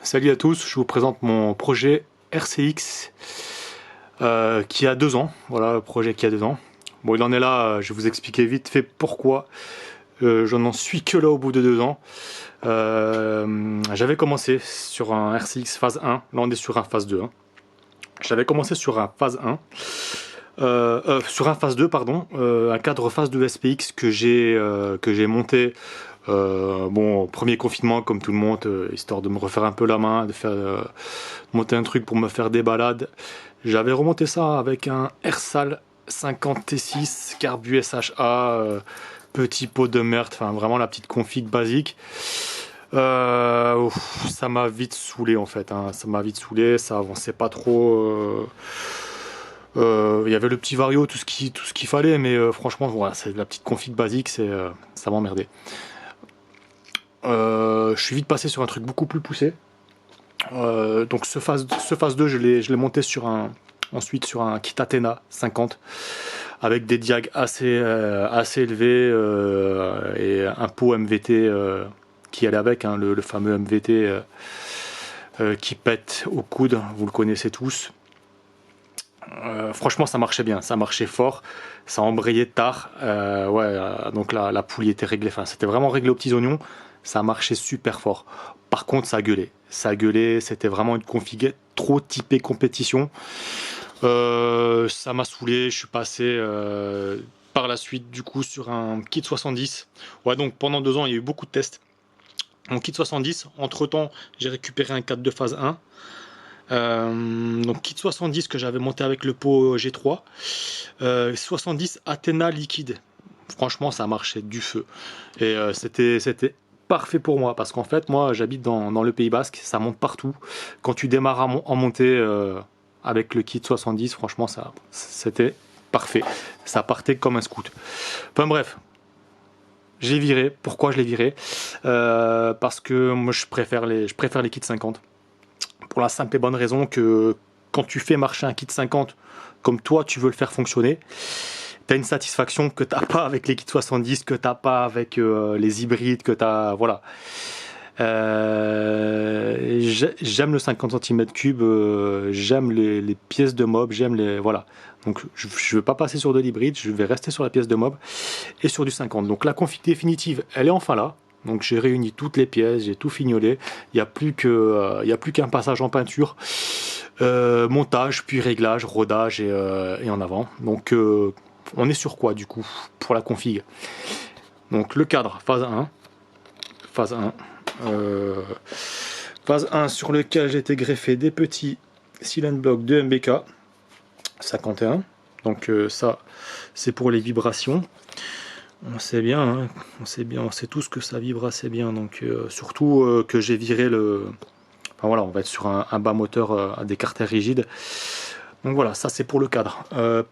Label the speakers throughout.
Speaker 1: Salut à tous, je vous présente mon projet RCX qui a 2 ans. Voilà le projet qui a 2 ans. Bon, il en est là, je vais vous expliquer vite fait pourquoi je n'en suis que là au bout de 2 ans. J'avais commencé sur un RCX phase 1, là on est sur un phase 2. J'avais commencé sur un phase 1, sur un phase 2, pardon, un cadre phase 2 SPX que j'ai monté. Bon, premier confinement comme tout le monde, histoire de me refaire un peu la main, de faire monter un truc pour me faire des balades. J'avais remonté ça avec un Ersal 50 T6 carbu SHA, petit pot de merde, enfin vraiment la petite config basique. Ça m'a vite saoulé en fait, hein. Ça m'a vite saoulé, ça avançait pas trop. Il y avait le petit vario, tout ce qu'il fallait, mais franchement, voilà, c'est la petite config basique, ça m'emmerdait. Je suis vite passé sur un truc beaucoup plus poussé. Donc ce phase 2, je l'ai monté ensuite sur un kit Athena 50 avec des diags assez élevés et un pot MVT qui allait avec, hein, le fameux MVT qui pète au coude, vous le connaissez tous. Franchement, ça marchait bien, ça marchait fort, ça embrayait tard. Donc la poulie était réglée, enfin c'était vraiment réglé aux petits oignons, ça marchait super fort. Par contre, ça gueulait, c'était vraiment une config trop typée compétition. Ça m'a saoulé, je suis passé par la suite du coup sur un kit 70. Ouais, donc pendant 2 ans, il y a eu beaucoup de tests. Mon kit 70, entre temps, j'ai récupéré un 4 de phase 1. Donc kit 70 que j'avais monté avec le pot G3, 70 Athena liquide. Franchement, ça marchait du feu et c'était parfait pour moi parce qu'en fait, moi, j'habite dans le Pays Basque, ça monte partout. Quand tu démarres en montée avec le kit 70, franchement, c'était parfait. Ça partait comme un scout. Enfin bref. J'ai viré. Pourquoi je l'ai viré? Parce que moi, je préfère les kits 50. Pour la simple et bonne raison que quand tu fais marcher un kit 50 comme toi tu veux le faire fonctionner, tu as une satisfaction que tu n'as pas avec les kits 70, que tu n'as pas avec les hybrides, que tu as... Voilà. J'aime le 50 cm3, j'aime les pièces de mob, j'aime les... Voilà. Donc je ne veux pas passer sur de l'hybride, je vais rester sur la pièce de mob et sur du 50. Donc la config définitive, elle est enfin là. Donc j'ai réuni toutes les pièces, j'ai tout fignolé. Il n'y a plus qu'un passage en peinture, montage, puis réglage, rodage et en avant. Donc on est sur quoi du coup pour la config? Donc le cadre, phase 1. Phase 1 sur lequel j'ai été greffé des petits silent blocks de MBK 51. Donc ça c'est pour les vibrations. On sait bien, hein, on sait tous que ça vibre assez bien. Donc surtout que j'ai viré le... Enfin voilà, on va être sur un bas moteur à des carters rigides. Donc voilà, ça c'est pour le cadre.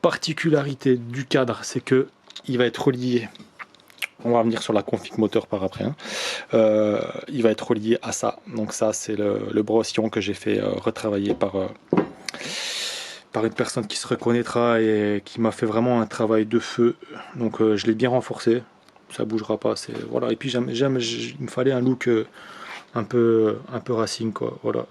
Speaker 1: Particularité du cadre, c'est que il va être relié... On va revenir sur la config moteur par après. Hein. Il va être relié à ça. Donc ça c'est le brossillon que j'ai fait retravailler par une personne qui se reconnaîtra et qui m'a fait vraiment un travail de feu. Donc je l'ai bien renforcé, ça bougera pas. Voilà. Et puis il me fallait un look un peu racing quoi. Voilà.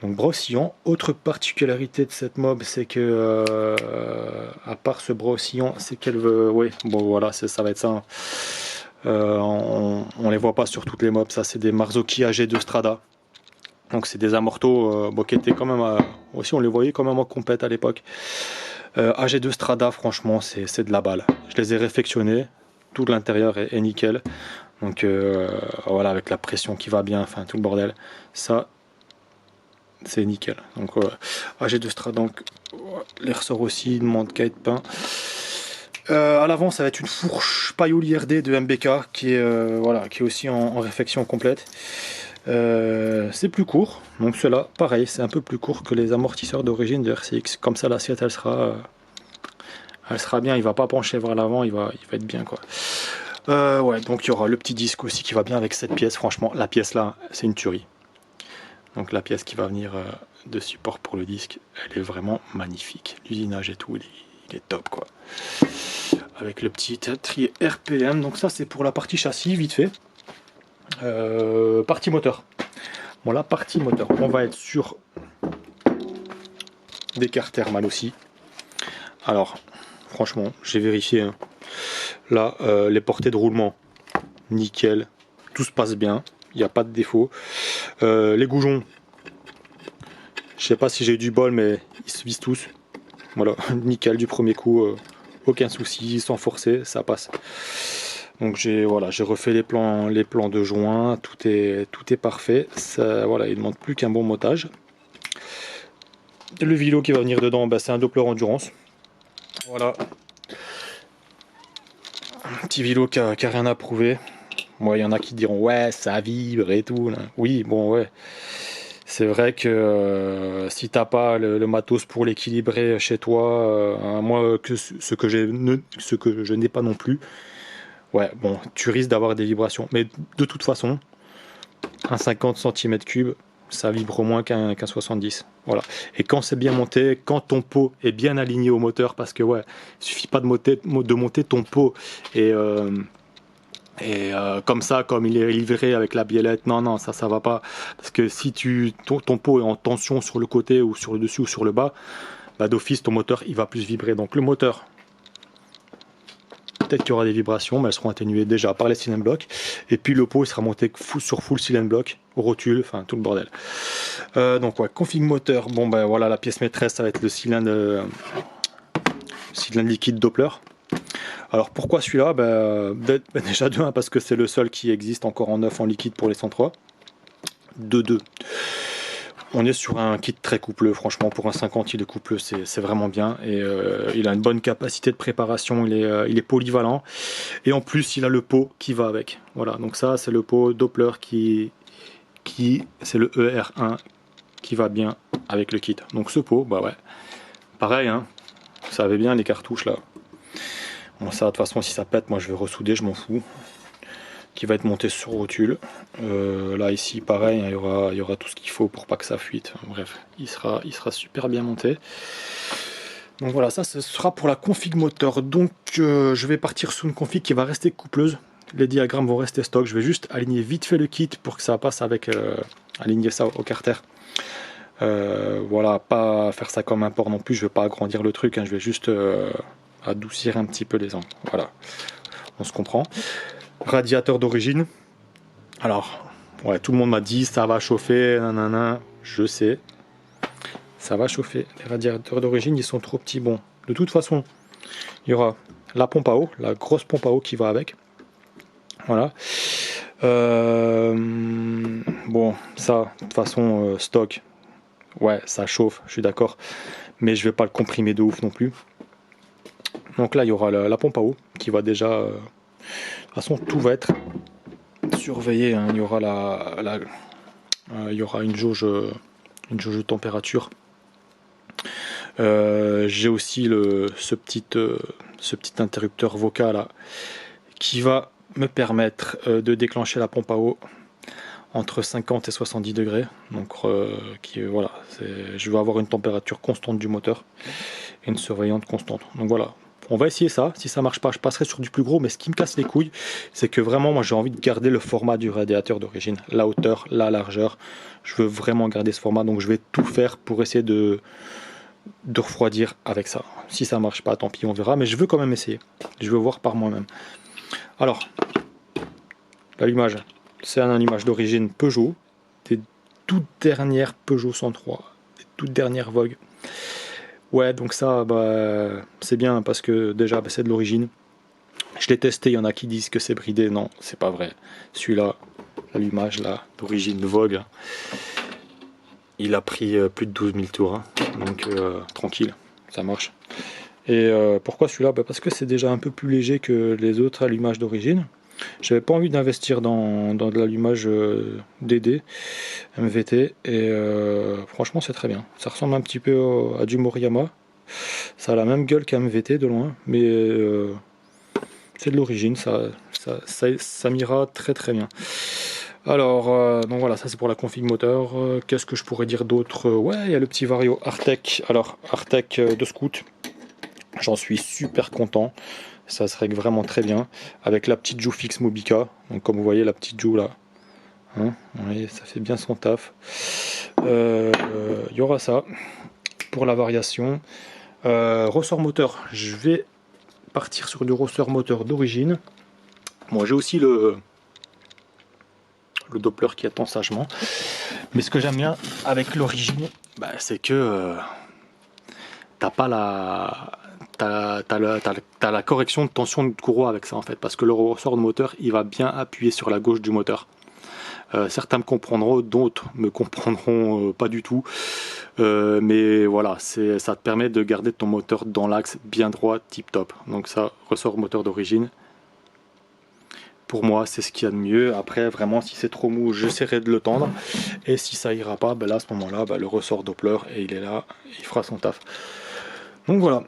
Speaker 1: Donc brossillon. Autre particularité de cette mob, c'est que à part ce brossillon, c'est qu'elle veut. Oui, bon voilà, ça va être ça. On les voit pas sur toutes les mobs. Ça c'est des Marzocchi AG2 Strada. Donc c'est des amortos qui étaient quand même aussi on les voyait quand même en compète à l'époque. AG2 Strada, franchement c'est de la balle. Je les ai réfectionnés, tout l'intérieur est nickel. Donc voilà, avec la pression qui va bien, enfin tout le bordel, ça c'est nickel. Donc AG2 Strada, donc les ressorts aussi, il demande qu'à être peint. À l'avant ça va être une fourche pailloule IRD de MBK qui est aussi en réfection complète. C'est plus court, donc cela pareil, c'est un peu plus court que les amortisseurs d'origine de RCX. Comme ça l'assiette elle sera bien, il va pas pencher vers l'avant, il va être bien quoi. Ouais, donc il y aura le petit disque aussi qui va bien avec cette pièce. Franchement la pièce là c'est une tuerie. Donc la pièce qui va venir de support pour le disque, elle est vraiment magnifique. L'usinage et tout, il est top quoi. Avec le petit tri RPM, donc ça c'est pour la partie châssis vite fait. Partie moteur. Bon, la partie moteur, on va être sur des quarts thermales aussi. Alors, franchement, j'ai vérifié. Hein. Là, les portées de roulement, nickel. Tout se passe bien. Il n'y a pas de défaut. Les goujons, je sais pas si j'ai eu du bol, mais ils se visent tous. Voilà, nickel du premier coup. Aucun souci, sans forcer, ça passe. Donc j'ai refait les plans de joint, tout est parfait. Ça, voilà, il ne demande plus qu'un bon montage. Le vélo qui va venir dedans, bah, c'est un Doppler Endurance. Voilà. Un petit vélo qui a rien à prouver. Moi, il y en a qui diront ouais, ça vibre et tout. Là. Oui, bon ouais. C'est vrai que si t'as pas le matos pour l'équilibrer chez toi, moi ce que je n'ai pas non plus, ouais, bon, tu risques d'avoir des vibrations. Mais de toute façon, un 50 cm3, ça vibre moins qu'un 70. Voilà. Et quand c'est bien monté, quand ton pot est bien aligné au moteur, parce que ouais, il suffit pas de monter ton pot et comme ça, comme il est livré avec la biellette, non, ça va pas. Parce que si ton pot est en tension sur le côté ou sur le dessus ou sur le bas, bah, d'office ton moteur il va plus vibrer. Donc le moteur, peut-être qu'il y aura des vibrations, mais elles seront atténuées déjà par les cylindres blocs. Et puis le pot il sera monté sur full cylindre bloc, rotule, enfin tout le bordel. Donc ouais, config moteur, bon ben voilà, la pièce maîtresse ça va être le cylindre liquide Doppler. Alors pourquoi celui-là, déjà de 1 parce que c'est le seul qui existe encore en neuf en liquide pour les 103. De 2, on est sur un kit très coupleux, franchement pour un 50 il est coupleux, c'est vraiment bien et il a une bonne capacité de préparation, il est polyvalent et en plus il a le pot qui va avec. Voilà, donc ça c'est le pot Doppler qui c'est le ER1 qui va bien avec le kit. Donc ce pot, bah ouais, pareil, hein, vous savez bien les cartouches là. Bon ça de toute façon si ça pète moi je vais ressouder, je m'en fous. Qui va être monté sur rotule. Là ici pareil, hein, il y aura tout ce qu'il faut pour pas que ça fuite. Bref, il sera super bien monté. Donc voilà, ça ce sera pour la config moteur. Donc je vais partir sur une config qui va rester coupleuse. Les diagrammes vont rester stock. Je vais juste aligner vite fait le kit pour que ça passe avec aligner ça au carter. Voilà, pas faire ça comme un port non plus. Je vais pas agrandir le truc. Hein, je vais juste adoucir un petit peu les angles. Voilà, on se comprend. Radiateur d'origine. Alors, ouais, tout le monde m'a dit ça va chauffer, nanana. Je sais, ça va chauffer. Les radiateurs d'origine, ils sont trop petits. Bon, de toute façon, il y aura la pompe à eau, la grosse pompe à eau qui va avec. Voilà. Bon, ça, de toute façon, stock. Ouais, ça chauffe, je suis d'accord. Mais je vais pas le comprimer de ouf non plus. Donc là, il y aura la pompe à eau qui va déjà. De toute façon, tout va être surveillé. Hein. Il y aura il y aura une jauge de température. J'ai aussi ce petit interrupteur vocal là, qui va me permettre de déclencher la pompe à eau entre 50 et 70 degrés. Donc voilà, je vais avoir une température constante du moteur et une surveillante constante. Donc voilà, on va essayer ça. Si ça marche pas, je passerai sur du plus gros. Mais ce qui me casse les couilles, c'est que vraiment, moi, j'ai envie de garder le format du radiateur d'origine, la hauteur, la largeur. Je veux vraiment garder ce format, donc je vais tout faire pour essayer de refroidir avec ça. Si ça marche pas, tant pis, on verra. Mais je veux quand même essayer. Je veux voir par moi-même. Alors, l'allumage, c'est un allumage d'origine Peugeot, des toutes dernières Peugeot 103, des toutes dernières Vogue. Ouais, donc ça, c'est bien parce que déjà, c'est de l'origine. Je l'ai testé, il y en a qui disent que c'est bridé. Non, c'est pas vrai. Celui-là, l'allumage là, d'origine Vogue, il a pris plus de 12 000 tours. Hein. Donc, tranquille, ça marche. Et pourquoi celui-là parce que c'est déjà un peu plus léger que les autres allumages d'origine. J'avais pas envie d'investir dans de l'allumage DD, MVT, et franchement c'est très bien. Ça ressemble un petit peu à du Moriyama. Ça a la même gueule qu'un MVT de loin, mais c'est de l'origine, ça m'ira très très bien. Alors, donc voilà, ça c'est pour la config moteur. Qu'est-ce que je pourrais dire d'autre? Ouais, il y a le petit Vario Artec. Alors, Artec de Scout, j'en suis super content. Ça se règle vraiment très bien avec la petite joue fixe Mobica. Donc comme vous voyez la petite joue là, Hein, oui, ça fait bien son taf. Y aura ça pour la variation. Ressort moteur, je vais partir sur du ressort moteur d'origine. Moi j'ai aussi le Doppler qui attend sagement. Mais ce que j'aime bien avec l'origine, bah, c'est que t'as pas la. T'as la correction de tension de courroie avec ça en fait, parce que le ressort de moteur il va bien appuyer sur la gauche du moteur. Certains me comprendront, d'autres me comprendront pas du tout. Mais voilà, ça te permet de garder ton moteur dans l'axe bien droit, tip top. Donc ça, ressort moteur d'origine. Pour moi, c'est ce qu'il y a de mieux. Après, vraiment, si c'est trop mou, j'essaierai de le tendre. Et si ça ira pas, ben là, à ce moment-là, ben, le ressort Doppler, et il est là, il fera son taf. Donc voilà,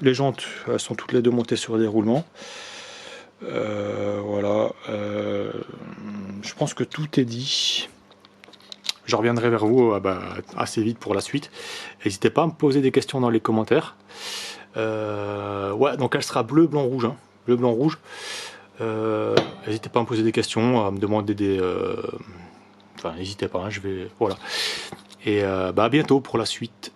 Speaker 1: les jantes elles sont toutes les deux montées sur des roulements. Voilà, je pense que tout est dit. Je reviendrai vers vous assez vite pour la suite. N'hésitez pas à me poser des questions dans les commentaires. Ouais, donc elle sera bleu, blanc, rouge. Hein. Bleu, blanc, rouge. N'hésitez pas à me poser des questions, à me demander des... Enfin, n'hésitez pas, hein, je vais... Voilà. Et à bientôt pour la suite.